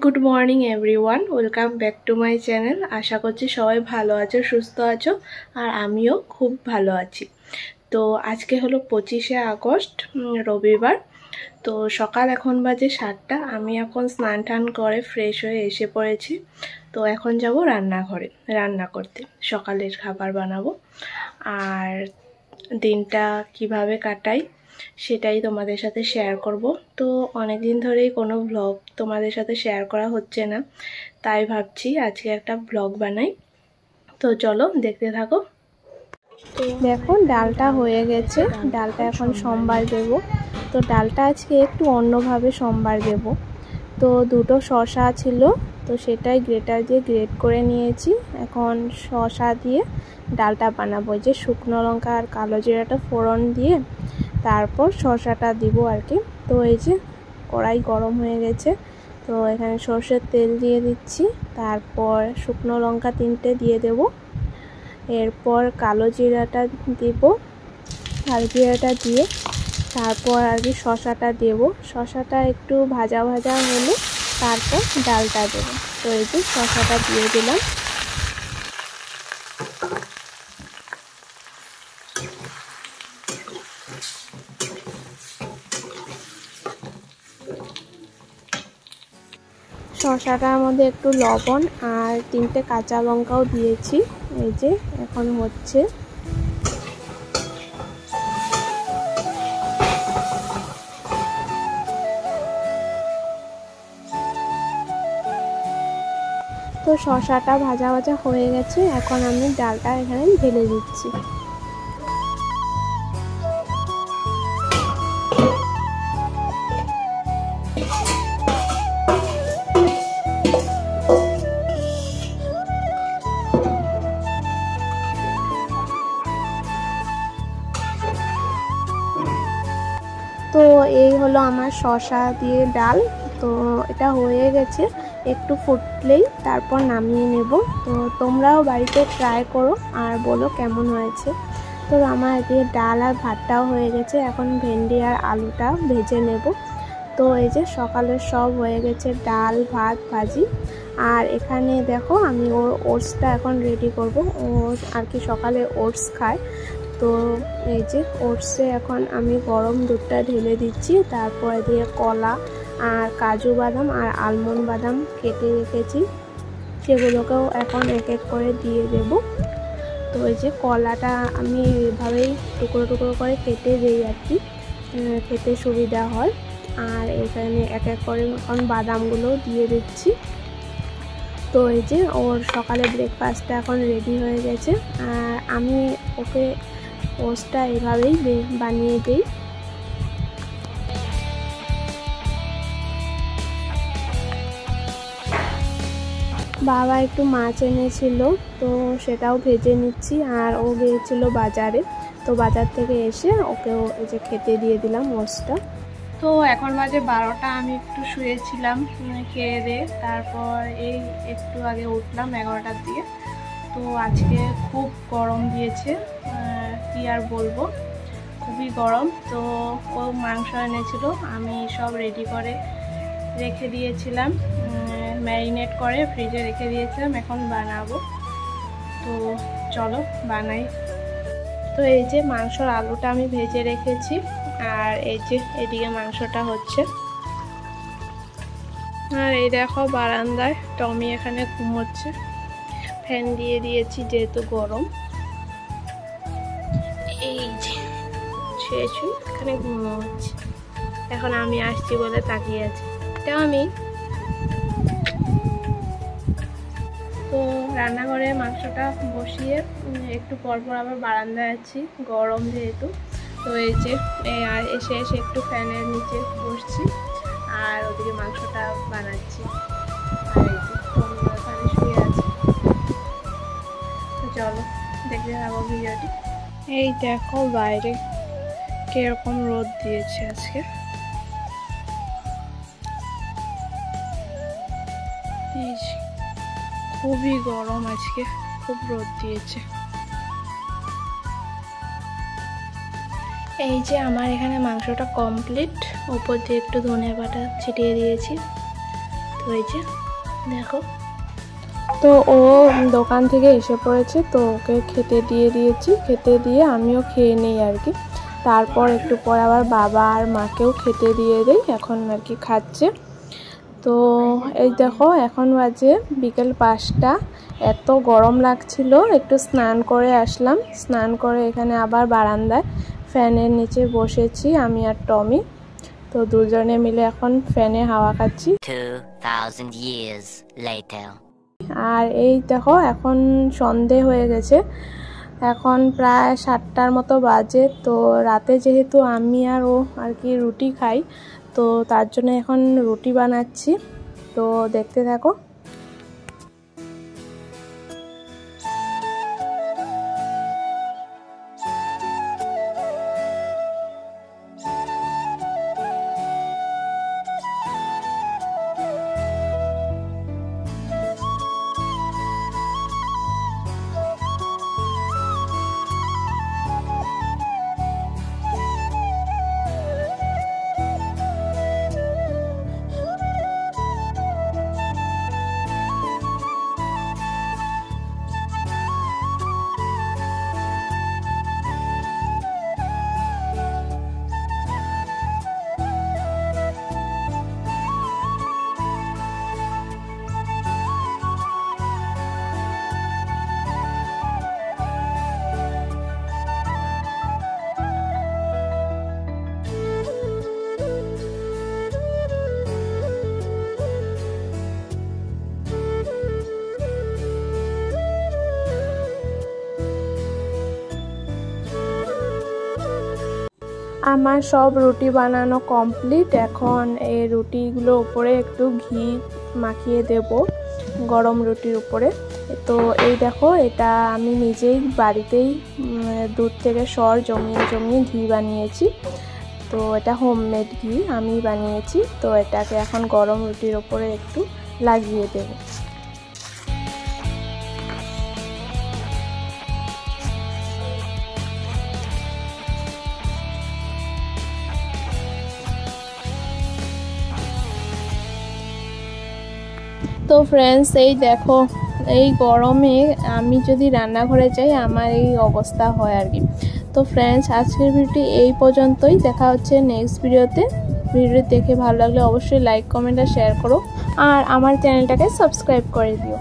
Good morning everyone, welcome back to my channel. আশা করছি সবাই ভালো আছো, সুস্থ আছো, আর আমিও খুব ভালো আছি। তো আজকে হলো 25শে আগস্ট, রবিবার। তো সকাল এখন বাজে 7টা। আমি এখন স্নান টান করে ফ্রেশ হয়ে এসে পড়েছি। তো এখন যাব রান্নাঘরে রান্না করতে, সকালের খাবার বানাবো। আর দিনটা কিভাবে কাটাই সেটাই তোমাদের সাথে শেয়ার করব। তো অনেক দিন ধরেই কোনো ব্লগ তোমাদের সাথে শেয়ার করা হচ্ছে না, তাই ভাবছি আজকে একটা ব্লগ বানাই। তো চলো দেখতে থাকো। তো দেখো ডালটা হয়ে গেছে, ডালটা এখন সোমবার দেব। তো ডালটা আজকে একটু অন্যভাবে সোমবার দেব। তো দুটো শসা ছিল, তো সেটাই গ্রেটার দিয়ে গ্রেট করে নিয়েছি। এখন শসা দিয়ে ডালটা বানাবো, যে শুকনো লঙ্কা আর কালো জিরাটা ফোড়ন দিয়ে তারপর শসাটা দিব আর কি। তো এই যে কড়াই গরম হয়ে গেছে, তো এখানে সর্ষের তেল দিয়ে দিচ্ছি। তারপর শুকনো লঙ্কা 3টে দিয়ে দেব। এরপর কালো জিরাটা দিব, কালো জিরাটা দিয়ে তারপর আর কি শসাটা দেব। শসাটা একটু ভাজা ভাজা হলে তারপর ডালটা দেব। তো এই যে শসাটা দিয়ে দিলাম। শসাটার মধ্যে একটু লবণ আর 3টে কাঁচা লঙ্কাও দিয়েছি। এই যে এখন হচ্ছে। তো শসাটা ভাজা ভাজা হয়ে গেছে, এখন আমি ডালটা এখানে ঢেলে দিচ্ছি। তো এই হলো আমার শসা দিয়ে ডাল। তো এটা হয়ে গেছে, একটু ফুটলেই তারপর নামিয়ে নেব। তো তোমরাও বাড়িতে ট্রাই করো আর বলো কেমন হয়েছে। তো আমার এদিকে ডাল আর ভাতটাও হয়ে গেছে, এখন ভেন্ডি আর আলুটা ভেজে নেব। তো এই যে সকালের সব হয়ে গেছে, ডাল ভাত ভাজি। আর এখানে দেখো আমি ওটসটা এখন রেডি করব। ও আর কি সকালে ওটস খায়। তো এই যে ওটসে এখন আমি গরম দুধটা ঢেলে দিচ্ছি। তারপরে দিয়ে কলা আর কাজু বাদাম আর আলমন্ড বাদাম কেটে রেখেছি, সেগুলোকেও এখন এক এক করে দিয়ে দেব। তো এই যে কলাটা আমি এভাবেই টুকরো টুকরো করে কেটে দিই আর কি, খেতে সুবিধা হয়। আর এখানে এক এক করে এখন বাদামগুলো দিয়ে দিচ্ছি। তো এই যে ওর সকালে ব্রেকফাস্টটা এখন রেডি হয়ে গেছে। আর আমি ওকে ওটসটা এভাবেই বানিয়ে দিই। বাবা একটু মাছ এনেছিল, তো সেটাও ভেজে নিচ্ছি। আর ও গিয়েছিল বাজারে, তো বাজার থেকে এসে ওকেও এই যে খেতে দিয়ে দিলাম ওটসটা। তো এখন বাজে 12টা, আমি একটু শুয়েছিলাম, খেয়ে দিয়ে তারপর এই একটু আগে উঠলাম 11টার দিকে। তো আজকে খুব গরম দিয়েছে, কি আর বলবো, খুবই গরম। তো ও মাংস এনেছিল, আমি সব রেডি করে রেখে দিয়েছিলাম, ম্যারিনেট করে ফ্রিজে রেখে দিয়েছিলাম, এখন বানাবো। তো চলো বানাই। তো এই যে মাংসর আলুটা আমি ভেজে রেখেছি, আর এই যে এদিকে মাংসটা হচ্ছে। আর এই দেখো বারান্দায় টমি এখানে ঘুমোচ্ছে, ফ্যান দিয়ে দিয়েছি যেহেতু গরম। এই যে শুয়েছি এখানে ঘুমোচ্ছে, এখন আমি আসছি বলে তাকিয়ে আছি। এটা আমি তো রান্নাঘরে মাংসটা বসিয়ে একটু পরপর আবার বারান্দায় আছি, গরম যেহেতু। তো এই যে এসে এসে একটু ফ্যানের নিচে বসছি আর ওদিকে মাংসটা বানাচ্ছি। আর এই যে ওখানে শুয়ে আছে। তো চলো দেখতে থাকো ভিডিওটি। এই দেখো বাইরে কিরকম রোদ দিয়েছে আজকে। এই খুবই গরম আজকে, খুব রোদ দিয়েছে। এই যে আমার এখানে মাংসটা কমপ্লিট, উপর দিয়ে একটু ধনে বাটা ছিটিয়ে দিয়েছি। তো তো এই যে দেখো, তো ও দোকান থেকে এসে পড়েছে, তো ওকে খেতে দিয়ে দিয়েছি, খেতে দিয়ে আমিও খেয়ে নিই আর কি। তারপর একটু পর আবার বাবা আর মাকেও খেতে দিয়ে দেই, এখন আর কি খাচ্ছে। তো এই দেখো এখন বাজে বিকেল 5টা, এত গরম লাগছিল, একটু স্নান করে আসলাম। স্নান করে এখানে আবার বারান্দায় ফ্যানের নিচে বসেছি আমি আর টমি। তো দুজনে মিলে এখন ফ্যানে হাওয়া খাচ্ছি। 2000 years later. আর এই দেখো এখন সন্ধে হয়ে গেছে, এখন প্রায় 7টার মতো বাজে। তো রাতে যেহেতু আমি আর ও আর কি রুটি খাই, তো তার জন্য এখন রুটি বানাচ্ছি, তো দেখতে থাকো। আমার সব রুটি বানানো কমপ্লিট। এখন এই রুটিগুলোর উপরে একটু ঘি মাখিয়ে দেব গরম রুটির উপরে। তো এই দেখো, এটা আমি নিজেই বাড়িতেই দুধ থেকে সর জমিয়ে ঘি বানিয়েছি। তো এটা হোমমেড ঘি আমি বানিয়েছি। তো এটাকে এখন গরম রুটির উপরে একটু লাগিয়ে দেব। তো ফ্রেন্ডস, এই দেখো, এই গরমে আমি যদি রান্নাঘরে যাই আমার এই অবস্থা হয় আর কি। তো ফ্রেন্ডস, আজকের ভিডিওটি এই পর্যন্তই, দেখা হচ্ছে নেক্সট ভিডিওতে। ভিডিওটি দেখে ভালো লাগলে অবশ্যই লাইক, কমেন্ট আর শেয়ার করো, আর আমার চ্যানেলটাকে সাবস্ক্রাইব করে দিও।